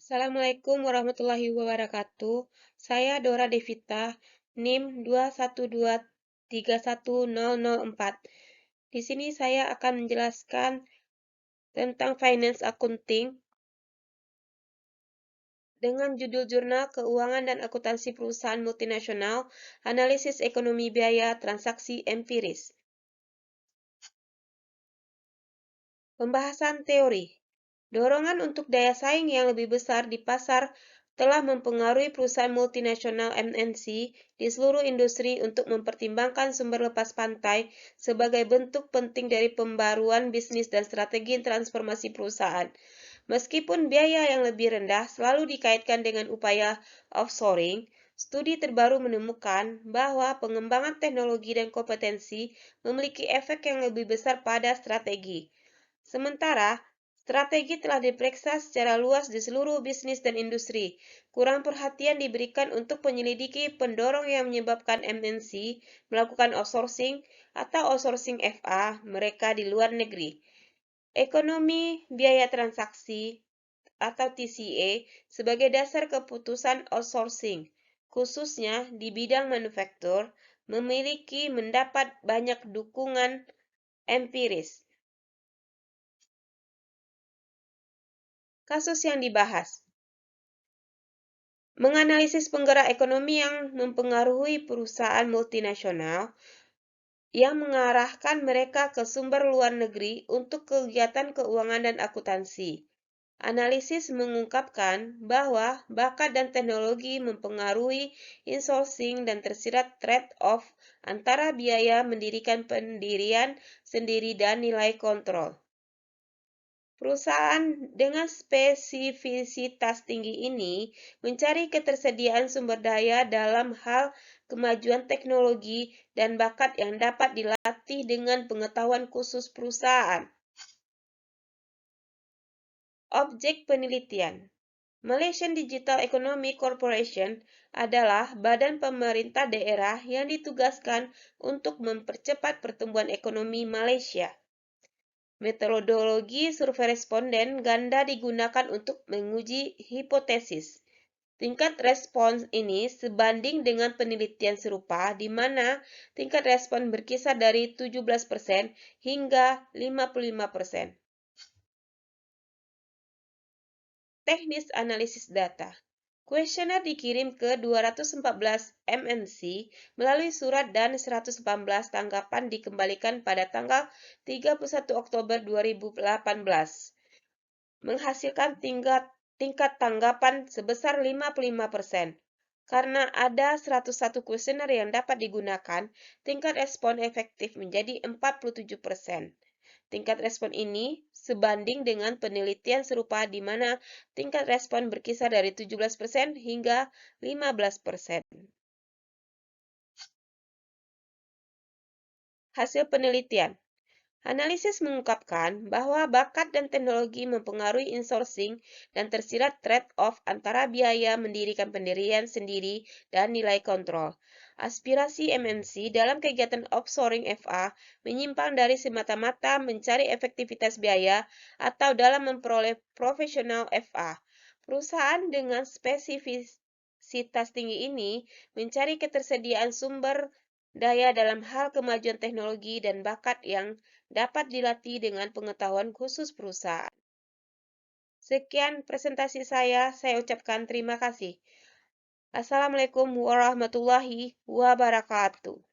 Assalamualaikum warahmatullahi wabarakatuh. Saya Dora Devita, NIM 212310004. Di sini saya akan menjelaskan tentang finance accounting dengan judul Jurnal Keuangan dan Akuntansi Perusahaan Multinasional, Analisis Ekonomi Biaya Transaksi Empiris. Pembahasan teori. Dorongan untuk daya saing yang lebih besar di pasar telah mempengaruhi perusahaan multinasional MNC di seluruh industri untuk mempertimbangkan sumber lepas pantai sebagai bentuk penting dari pembaruan bisnis dan strategi transformasi perusahaan. Meskipun biaya yang lebih rendah selalu dikaitkan dengan upaya offshoring, studi terbaru menemukan bahwa pengembangan teknologi dan kompetensi memiliki efek yang lebih besar pada strategi. Sementara, strategi telah diperiksa secara luas di seluruh bisnis dan industri. Kurang perhatian diberikan untuk menyelidiki pendorong yang menyebabkan MNC melakukan outsourcing atau outsourcing FA mereka di luar negeri. Ekonomi biaya transaksi atau TCA sebagai dasar keputusan outsourcing, khususnya di bidang manufaktur, mendapat banyak dukungan empiris. Kasus yang dibahas menganalisis penggerak ekonomi yang mempengaruhi perusahaan multinasional yang mengarahkan mereka ke sumber luar negeri untuk kegiatan keuangan dan akuntansi. Analisis mengungkapkan bahwa bakat dan teknologi mempengaruhi insourcing dan tersirat trade-off antara biaya mendirikan pendirian sendiri dan nilai kontrol. Perusahaan dengan spesifisitas tinggi ini mencari ketersediaan sumber daya dalam hal kemajuan teknologi dan bakat yang dapat dilatih dengan pengetahuan khusus perusahaan. Objek penelitian Malaysian Digital Economy Corporation adalah badan pemerintah daerah yang ditugaskan untuk mempercepat pertumbuhan ekonomi Malaysia. Metodologi survei responden ganda digunakan untuk menguji hipotesis. Tingkat respons ini sebanding dengan penelitian serupa di mana tingkat respon berkisar dari 17% hingga 55%. Teknis analisis data. Kuesioner dikirim ke 214 MNC melalui surat dan 118 tanggapan dikembalikan pada tanggal 31 Oktober 2018, menghasilkan tingkat tanggapan sebesar 55%. Karena ada 101 kuesioner yang dapat digunakan, tingkat respon efektif menjadi 47%. Tingkat respon ini sebanding dengan penelitian serupa di mana tingkat respon berkisar dari 17% hingga 15%. Hasil penelitian. Analisis mengungkapkan bahwa bakat dan teknologi mempengaruhi insourcing dan tersirat trade-off antara biaya mendirikan pendirian sendiri dan nilai kontrol. Aspirasi MNC dalam kegiatan offshoring FA menyimpang dari semata-mata mencari efektivitas biaya atau dalam memperoleh profesional FA. Perusahaan dengan spesifisitas tinggi ini mencari ketersediaan sumber daya dalam hal kemajuan teknologi dan bakat yang dapat dilatih dengan pengetahuan khusus perusahaan. Sekian presentasi saya ucapkan terima kasih. Assalamualaikum warahmatullahi wabarakatuh.